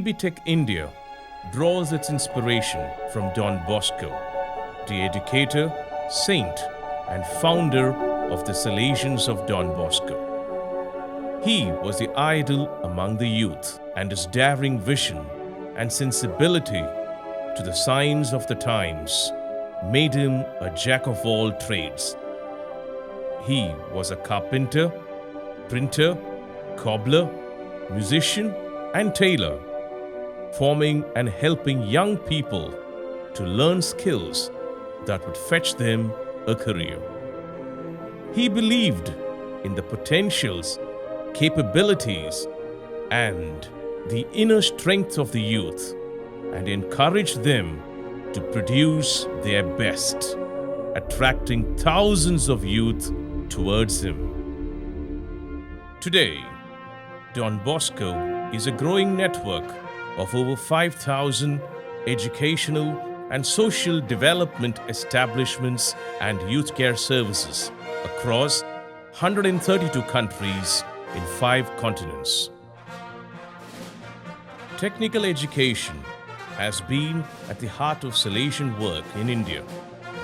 DB Tech India draws its inspiration from Don Bosco, the educator, saint, and founder of the Salesians of Don Bosco. He was the idol among the youth, and his daring vision and sensibility to the signs of the times made him a jack of all trades. He was a carpenter, printer, cobbler, musician, and tailor, forming and helping young people to learn skills that would fetch them a career. He believed in the potentials, capabilities, and the inner strength of the youth and encouraged them to produce their best, attracting thousands of youth towards him. Today, Don Bosco is a growing network of over 5,000 educational and social development establishments and youth care services across 132 countries in 5 continents. Technical education has been at the heart of Salesian work in India.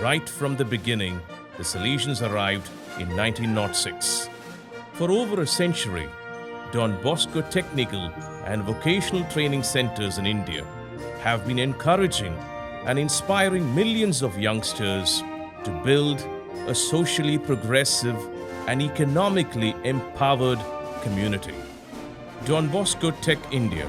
Right from the beginning, the Salesians arrived in 1906. For over a century, Don Bosco Technical and Vocational Training Centers in India have been encouraging and inspiring millions of youngsters to build a socially progressive and economically empowered community. Don Bosco Tech India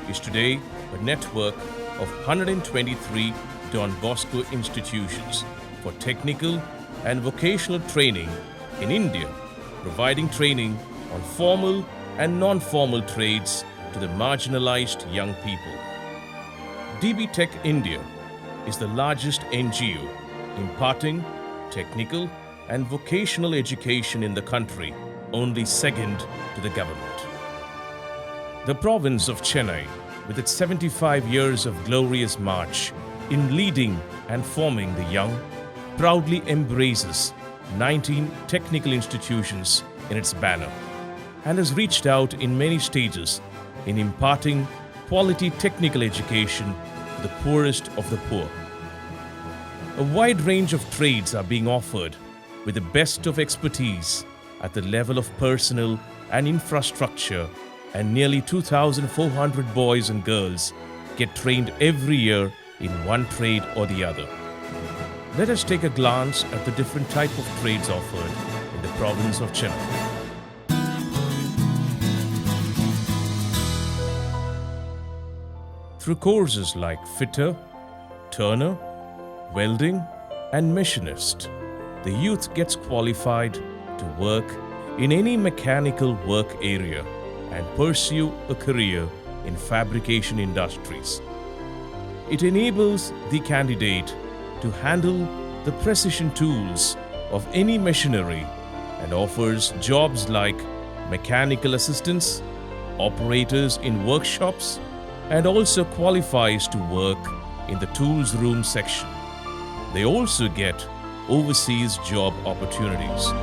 is today a network of 123 Don Bosco institutions for technical and vocational training in India, providing training on formal and non-formal trades to the marginalized young people. DB Tech India is the largest NGO imparting technical and vocational education in the country, only second to the government. The province of Chennai, with its 75 years of glorious march in leading and forming the young, proudly embraces 19 technical institutions in its banner and has reached out in many stages in imparting quality technical education to the poorest of the poor. A wide range of trades are being offered with the best of expertise at the level of personnel and infrastructure, and nearly 2,400 boys and girls get trained every year in one trade or the other. Let us take a glance at the different type of trades offered in the province of Chennai. Through courses like fitter, turner, welding, and machinist, the youth gets qualified to work in any mechanical work area and pursue a career in fabrication industries. It enables the candidate to handle the precision tools of any machinery and offers jobs like mechanical assistants, operators in workshops, and also qualifies to work in the tools room section. They also get overseas job opportunities.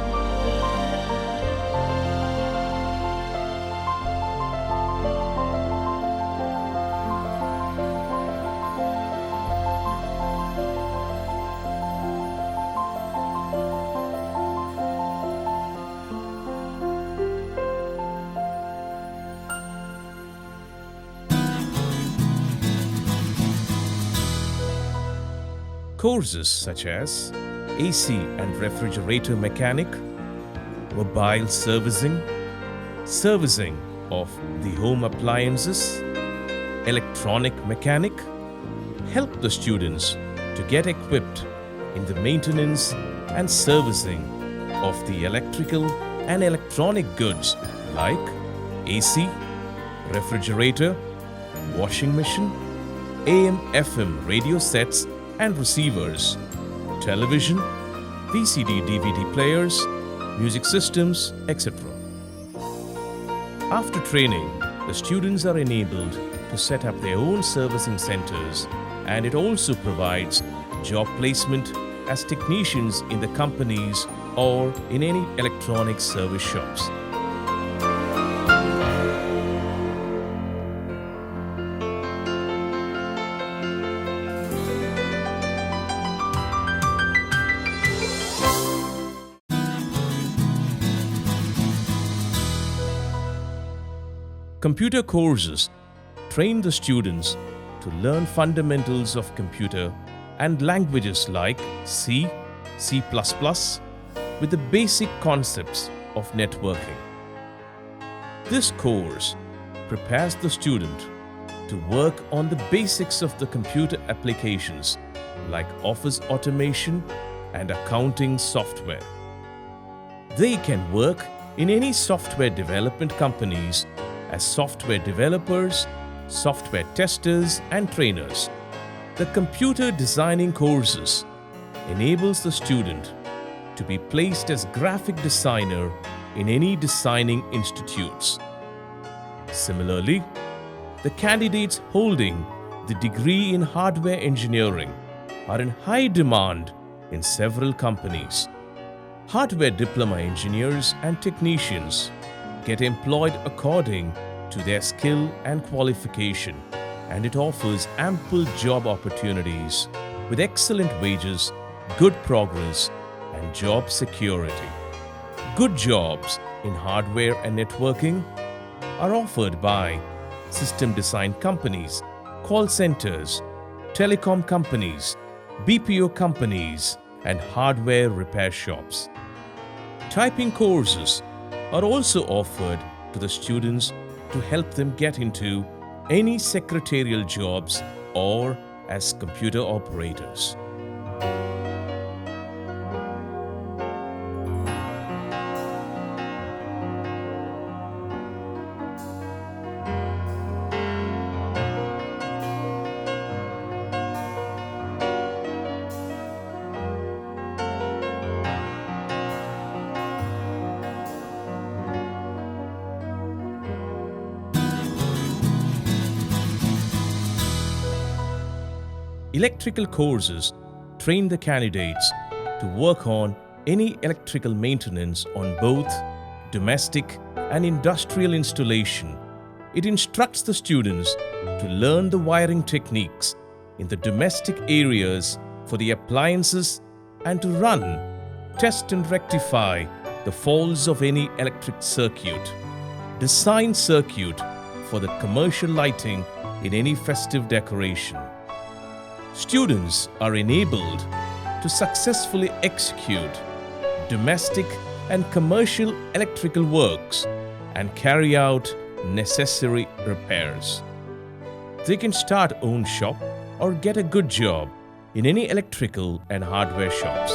Courses such as AC and refrigerator mechanic, mobile servicing, servicing of the home appliances, electronic mechanic, help the students to get equipped in the maintenance and servicing of the electrical and electronic goods like AC, refrigerator, washing machine, AM/FM radio sets and receivers, television, VCD/DVD players, music systems, etc. After training, the students are enabled to set up their own servicing centers, and it also provides job placement as technicians in the companies or in any electronic service shops. Computer courses train the students to learn fundamentals of computer and languages like C, C++, with the basic concepts of networking. This course prepares the student to work on the basics of the computer applications like office automation and accounting software. They can work in any software development companies as software developers, software testers, and trainers. The computer designing courses enables the student to be placed as graphic designer in any designing institutes. Similarly, the candidates holding the degree in hardware engineering are in high demand in several companies. Hardware diploma engineers and technicians get employed according to their skill and qualification, and it offers ample job opportunities with excellent wages, good progress, and job security. Good jobs in hardware and networking are offered by system design companies, call centers, telecom companies, BPO companies, and hardware repair shops. Typing courses are also offered to the students to help them get into any secretarial jobs or as computer operators. Electrical courses train the candidates to work on any electrical maintenance on both domestic and industrial installation. It instructs the students to learn the wiring techniques in the domestic areas for the appliances and to run, test and rectify the faults of any electric circuit, design circuit for the commercial lighting in any festive decoration. Students are enabled to successfully execute domestic and commercial electrical works and carry out necessary repairs. They can start own shop or get a good job in any electrical and hardware shops.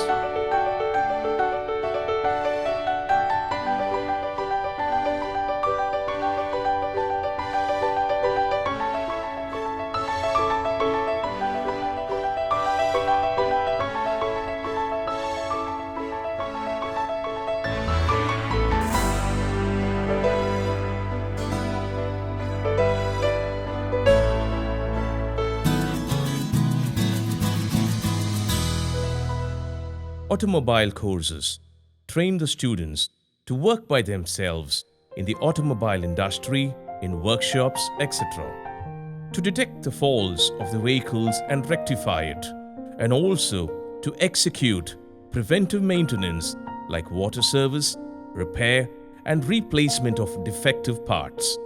Automobile courses train the students to work by themselves in the automobile industry, in workshops, etc., to detect the faults of the vehicles and rectify it, and also to execute preventive maintenance like water service, repair, and replacement of defective parts.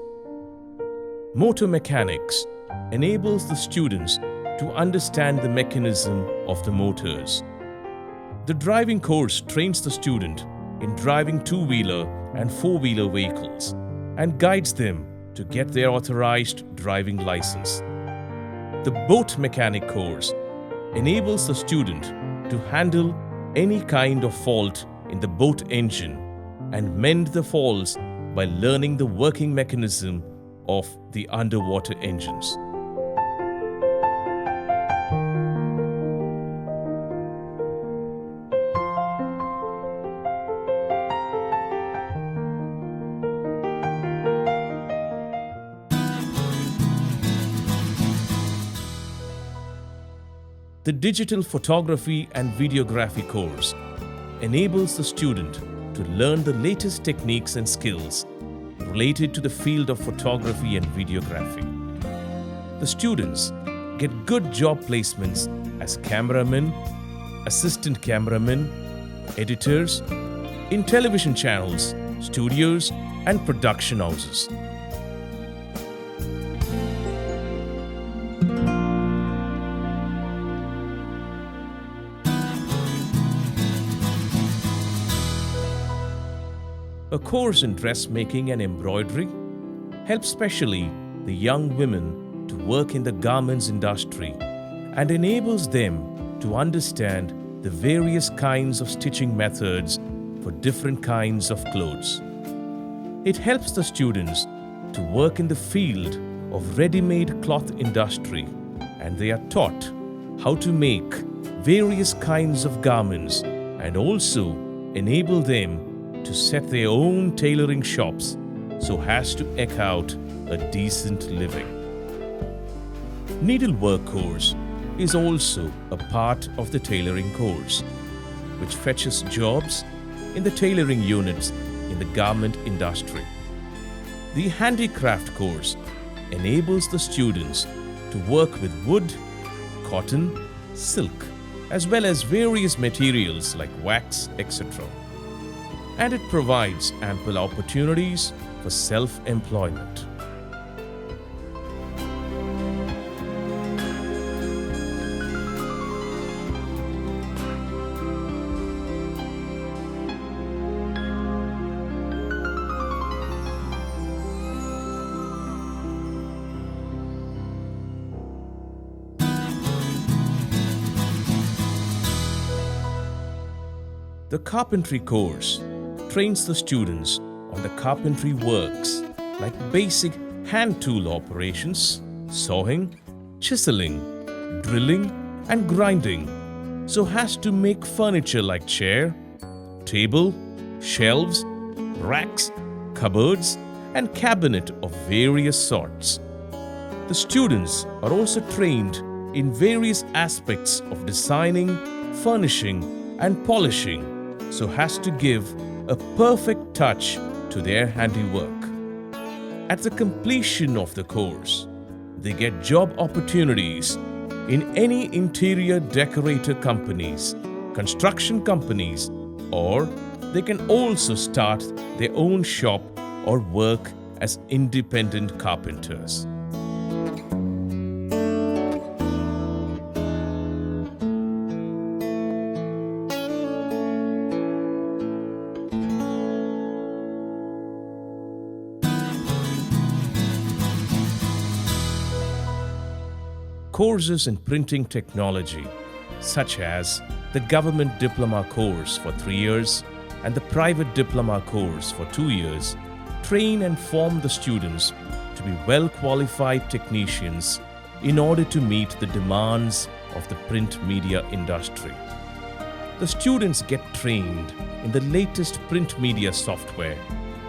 Motor mechanics enables the students to understand the mechanism of the motors. The driving course trains the student in driving two-wheeler and four-wheeler vehicles and guides them to get their authorized driving license. The boat mechanic course enables the student to handle any kind of fault in the boat engine and mend the faults by learning the working mechanism of the underwater engines. The digital photography and videography course enables the student to learn the latest techniques and skills related to the field of photography and videography. The students get good job placements as cameramen, assistant cameramen, editors, in television channels, studios, and production houses. A course in dressmaking and embroidery helps specially the young women to work in the garments industry and enables them to understand the various kinds of stitching methods for different kinds of clothes. It helps the students to work in the field of ready-made cloth industry, and they are taught how to make various kinds of garments and also enable them to set their own tailoring shops so as to eke out a decent living. Needlework course is also a part of the tailoring course, which fetches jobs in the tailoring units in the garment industry. The handicraft course enables the students to work with wood, cotton, silk, as well as various materials like wax, etc. And it provides ample opportunities for self-employment. The carpentry course trains the students on the carpentry works like basic hand tool operations, sawing, chiseling, drilling and grinding, so as to make furniture like chair, table, shelves, racks, cupboards and cabinet of various sorts. The students are also trained in various aspects of designing, furnishing and polishing so as to give a perfect touch to their handiwork. At the completion of the course, they get job opportunities in any interior decorator companies, construction companies, or they can also start their own shop or work as independent carpenters. Courses in printing technology, such as the government diploma course for 3 years and the private diploma course for 2 years, train and form the students to be well-qualified technicians in order to meet the demands of the print media industry. The students get trained in the latest print media software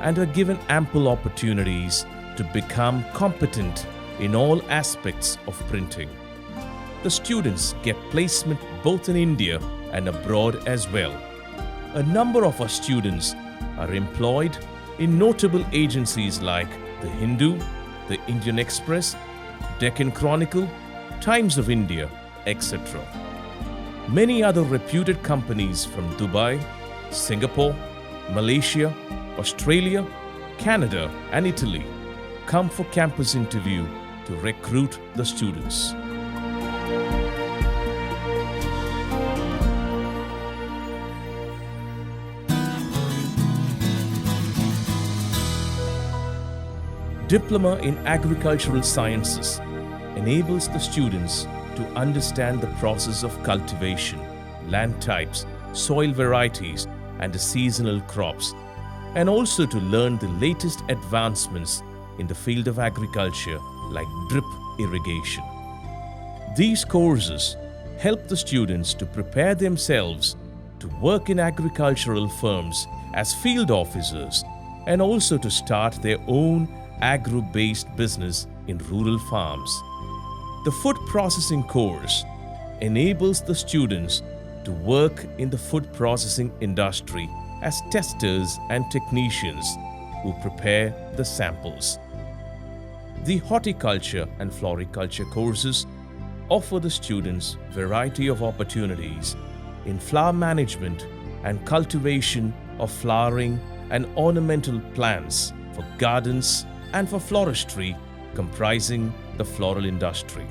and are given ample opportunities to become competent in all aspects of printing. The students get placement both in India and abroad as well. A number of our students are employed in notable agencies like The Hindu, The Indian Express, Deccan Chronicle, Times of India, etc. Many other reputed companies from Dubai, Singapore, Malaysia, Australia, Canada and Italy come for campus interview to recruit the students. Diploma in Agricultural Sciences enables the students to understand the process of cultivation, land types, soil varieties, and the seasonal crops, and also to learn the latest advancements in the field of agriculture like drip irrigation. These courses help the students to prepare themselves to work in agricultural firms as field officers and also to start their own agro-based business in rural farms. The food processing course enables the students to work in the food processing industry as testers and technicians who prepare the samples. The horticulture and floriculture courses offer the students variety of opportunities in flower management and cultivation of flowering and ornamental plants for gardens and for floristry comprising the floral industry.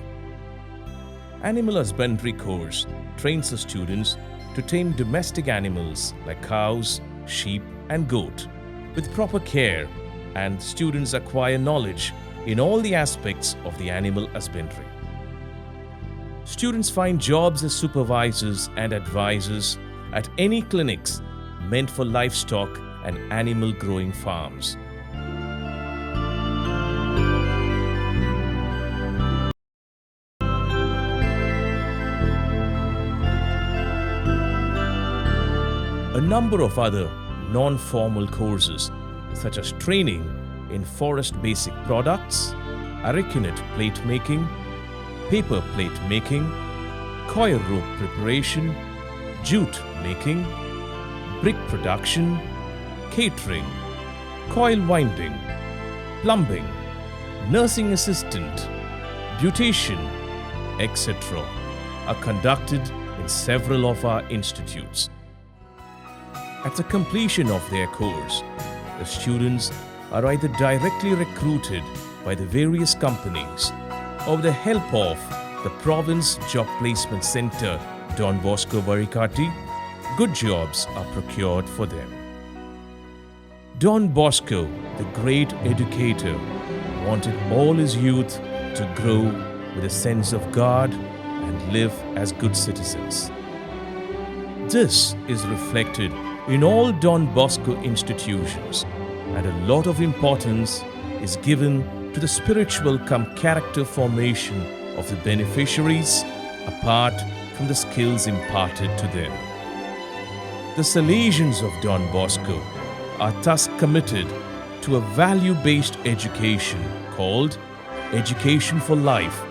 Animal husbandry course trains the students to tame domestic animals like cows, sheep, and goat with proper care, and students acquire knowledge in all the aspects of the animal husbandry. Students find jobs as supervisors and advisors at any clinics meant for livestock and animal growing farms. A number of other non-formal courses such as training in forest basic products, arecanut plate making, paper plate making, coir rope preparation, jute making, brick production, catering, coil winding, plumbing, nursing assistant, beautician, etc. are conducted in several of our institutes. At the completion of their course, the students are either directly recruited by the various companies or with the help of the Province Job Placement Center, Don Bosco Varikati, good jobs are procured for them. Don Bosco, the great educator, wanted all his youth to grow with a sense of God and live as good citizens. This is reflected in all Don Bosco institutions, and a lot of importance is given to the spiritual cum character formation of the beneficiaries apart from the skills imparted to them. The Salesians of Don Bosco are thus committed to a value-based education called Education for Life,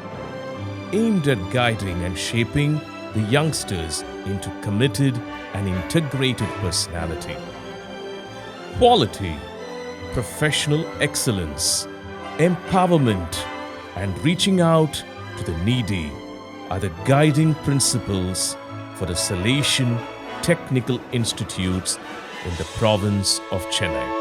aimed at guiding and shaping the youngsters into committed and integrated personality. Quality, professional excellence, empowerment, and reaching out to the needy are the guiding principles for the Salesian Technical Institutes in the province of Chennai.